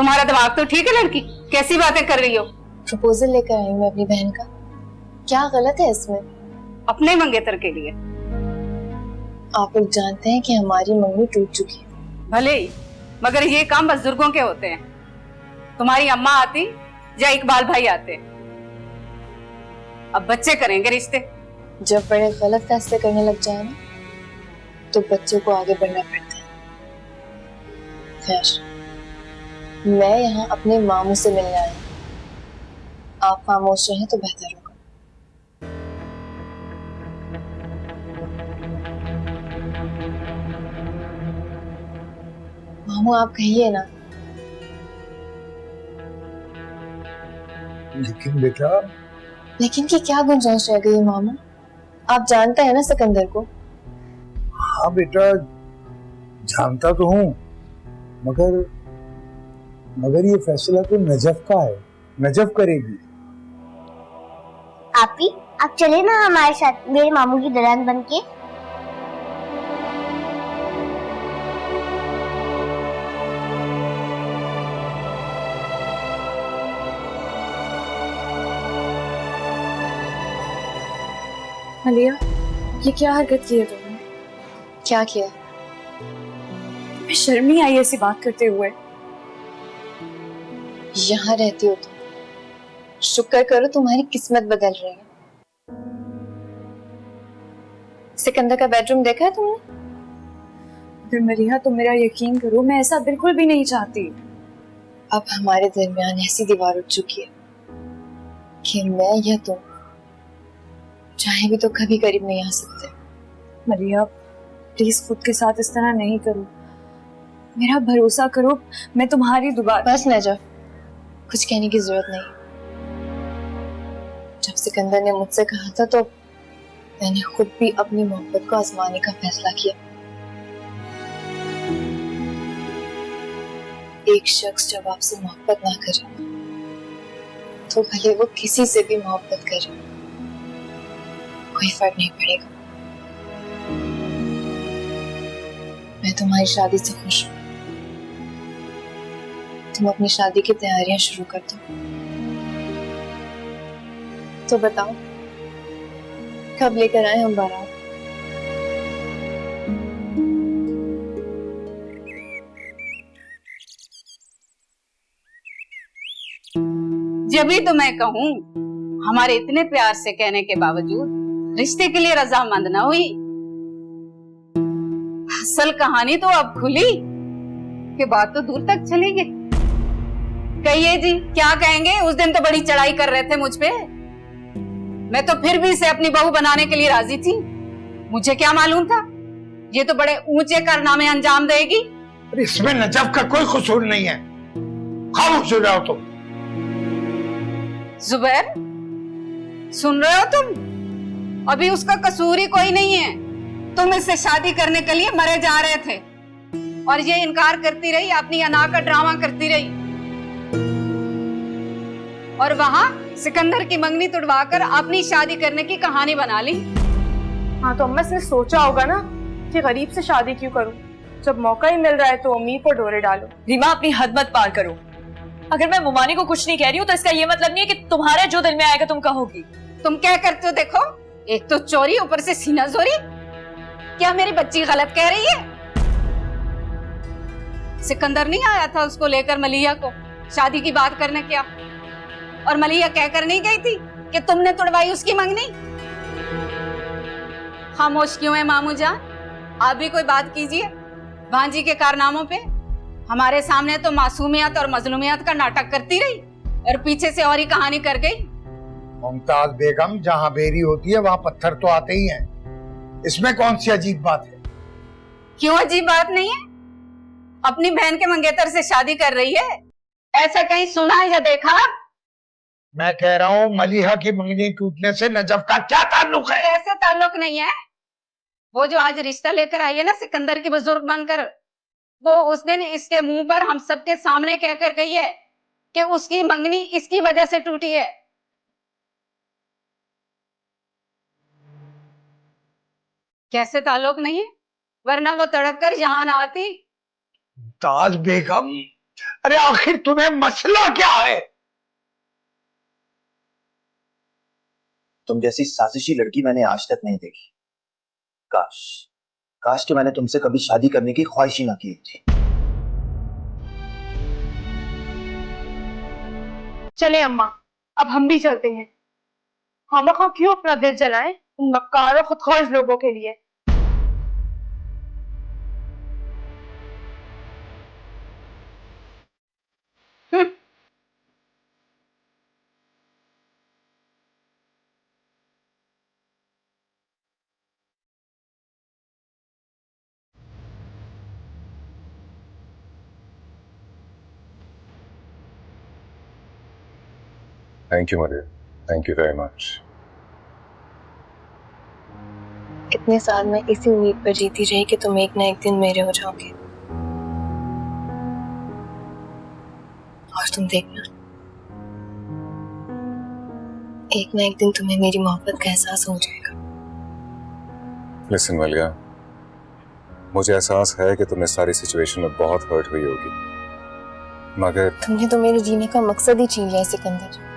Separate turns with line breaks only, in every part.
तुम्हारा दिमाग तो ठीक है लड़की, कैसी बातें कर रही हो?
प्रपोजल लेकर आई हूँ मैं अपनी बहन का, क्या गलत है इसमें?
अपने मंगेतर के लिए।
आप लोग जानते हैं कि हमारी मंगनी टूट चुकी है।
भले ही, मगर ये काम बुजुर्गों के होते हैं। तुम्हारी अम्मा आती या इकबाल भाई आते, अब बच्चे करेंगे रिश्ते।
जब बड़े गलत फैसले करने लग जाए ना, तो बच्चे को आगे बढ़ना पड़ता है। खैर, मैं यहाँ अपने मामू से मिलने आई, आप खामोश रहें तो बेहतर होगा। मामू आप कहिए ना।
लेकिन बेटा।
लेकिन की क्या गुंजाइश रह गई मामू? आप जानते हैं ना सिकंदर को।
हाँ बेटा, जानता तो हूँ, मगर ये फैसला तो नजफ का है, नजफ करेगी।
आप चले ना हमारे साथ मेरे मामू की दुल्हन बनके।
आलिया, ये क्या हरकत की है तुमने?
क्या किया?
तुम्हें शर्म नहीं आई ऐसी बात करते हुए?
यहाँ रहती हो तुम, शुक्र करो तुम्हारी किस्मत बदल रही है। सिकंदर का बेडरूम देखा है तुमने?
फिर मरिया, तुम मेरा यकीन करो, मैं ऐसा बिल्कुल भी नहीं चाहती।
अब हमारे दरमियान ऐसी दीवार उठ चुकी है कि मैं या तुम चाहे भी तो कभी करीब नहीं आ सकते।
मरिया, प्लीज खुद के साथ इस तरह नहीं करो, मेरा भरोसा करो, मैं तुम्हारी दोबारा।
बस नजफ, कुछ कहने की जरूरत नहीं। जब सिकंदर ने मुझसे कहा था तो मैंने खुद भी अपनी मोहब्बत को आजमाने का फैसला किया। एक शख्स जब आपसे मोहब्बत ना करे तो भले वो किसी से भी मोहब्बत करे, कोई फर्क नहीं पड़ेगा। मैं तुम्हारी शादी से खुश हूँ। तुम अपनी शादी की तैयारियां शुरू कर दो। तो बताओ, कब लेकर आए हम बारात?
जब भी तो मैं कहूँ, हमारे इतने प्यार से कहने के बावजूद रिश्ते के लिए रजामंद ना हुई। असल कहानी तो अब खुली कि बात तो दूर तक चली गई। कहिए जी, क्या कहेंगे? उस दिन तो बड़ी चढ़ाई कर रहे थे मुझ पे, मैं तो फिर भी इसे अपनी बहू बनाने के लिए राजी थी। मुझे क्या मालूम था ये तो बड़े ऊंचे कारनामे अंजाम देगी।
इसमें नजफ का कोई कसूर नहीं है, खामोश हो जाओ तुम।
जुबैर, सुन रहे हो तुम? अभी उसका कसूर ही कोई नहीं है। तुम इससे शादी करने के लिए मरे जा रहे थे और ये इनकार करती रही, अपनी अना का ड्रामा करती रही, और वहां सिकंदर की मंगनी तुड़वाकर अपनी शादी करने की कहानी बना ली।
हाँ तो अम्मा, इसने सोचा होगा ना कि गरीब से शादी क्यों करूं, जब मौका ही मिल रहा है तो अमीर पर डोरे डालो।
रीमा, अपनी हद मत पार करो। अगर मैं मुमानी को कुछ नहीं कह रही हूँ तो इसका ये मतलब नहीं है कि तुम्हारे जो दिल में आएगा तुम कहोगी।
तुम क्या करते हो देखो, एक तो चोरी, ऊपर से सीना जोरी। क्या मेरी बच्ची गलत कह रही है? सिकंदर नहीं आया था उसको लेकर मलिया को शादी की बात करने? क्या और मलिया कहकर नहीं गई थी कि तुमने तुड़वाई उसकी मंगनी? खामोश क्यों है मामू जान? आप भी कोई बात कीजिए। भांजी के कारनामों पे हमारे सामने तो मासूमियत और मजलूमियत का नाटक करती रही और पीछे से और ही कहानी कर गई।
मुमताज बेगम, जहाँ बेरी होती है वहाँ पत्थर तो आते ही हैं। इसमें कौन सी अजीब बात है?
क्यों अजीब बात नहीं है? अपनी बहन के मंगेतर से शादी कर रही है, ऐसा कहीं सुना या देखा?
मैं कह रहा हूँ, मलिहा की मंगनी टूटने से नजफ का क्या ताल्लुक है?
ऐसे ताल्लुक नहीं है। वो जो आज रिश्ता लेकर आई है ना सिकंदर की बुजुर्ग बनकर, वो उस दिन इसके मुंह पर हम सबके सामने कहकर गई है कि उसकी मंगनी इसकी वजह से टूटी है। कैसे ताल्लुक नहीं है? वरना वो तड़प कर यहाँ ना आती।
ताज बेगम, अरे आखिर तुम्हें मसला क्या है?
तुम जैसी साजिशी लड़की मैंने आज तक नहीं देखी। काश काश कि मैंने तुमसे कभी शादी करने की ख्वाहिश ही ना की थी।
चले अम्मा, अब हम भी चलते हैं। हम क्यों अपना दिल जलाएं उन मक्कार और खुदख्वार लोगों के लिए।
Thank you, Maria. Thank you very much.
इतने साल मैं इसी उम्मीद पर जीती रही कि तुम एक ना एक दिन मेरे हो जाओगे, और तुम देखना, एक ना एक दिन तुम्हें मेरी मोहब्बत का एहसास हो जाएगा।
Listen, Malia. मुझे एहसास है कि तुम इस सारी सिचुएशन में बहुत हर्ट हुई होगी, मगर
तुमने तो मेरे जीने का मकसद ही छीन लिया सिकंदर।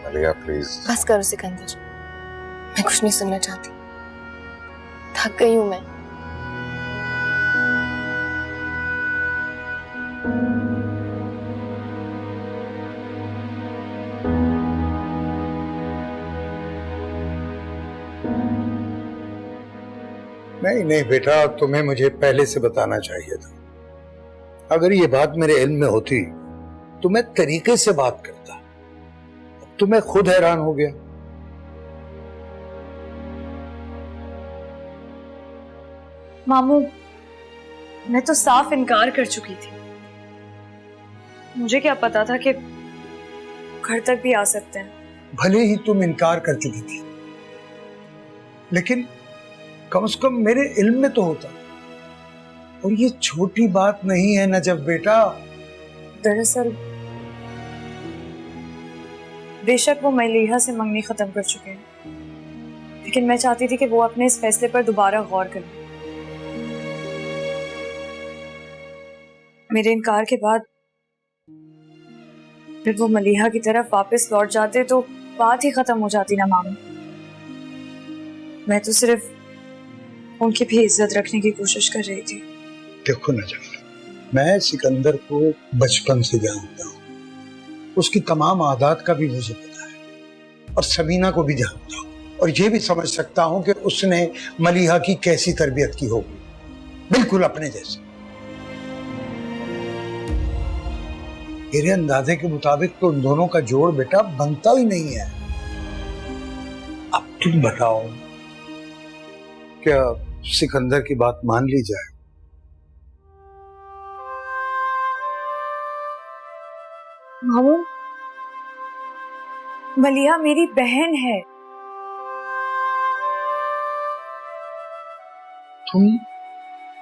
मलिया प्लीज।
बस करो सिकंदर, मैं कुछ नहीं सुनना चाहती, थक गई हूं मैं।
नहीं नहीं बेटा, तुम्हें मुझे पहले से बताना चाहिए था। अगर ये बात मेरे इल्म में होती तो मैं तरीके से बात करता। अब तो मैं खुद हैरान हो गया।
मामू, मैं तो साफ इनकार कर चुकी थी। मुझे क्या पता था कि घर तक भी आ सकते हैं।
भले ही तुम इनकार कर चुकी थी, लेकिन कम से कम मेरे इल्म में तो होता। और ये छोटी बात नहीं है नजफ बेटा।
दरअसल बेशक वो मलिहा से मंगनी खत्म कर चुके हैं, लेकिन मैं चाहती थी कि वो अपने इस फैसले पर दोबारा गौर करें। मेरे इनकार के बाद फिर वो मलिहा की तरफ वापस लौट जाते तो बात ही खत्म हो जाती ना मामू। मैं तो सिर्फ उनकी भी इज्जत रखने की कोशिश कर रही थी।
देखो नजफ, मैं सिकंदर को बचपन से जानता हूँ, उसकी तमाम आदत का भी मुझे पता है, और समीना को भी जानता हूँ, और ये भी समझ सकता हूँ कि उसने मलिहा की कैसी तरबियत की होगी, बिल्कुल अपने जैसे। मेरे अंदाजे के मुताबिक तो उन दोनों का जोड़ बेटा बनता ही नहीं है। अब तुम बताओ, क्या सिकंदर की बात मान ली जाए?
मामू, मलिहा मेरी बहन है।
तुम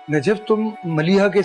नजफ, तुम मलिहा के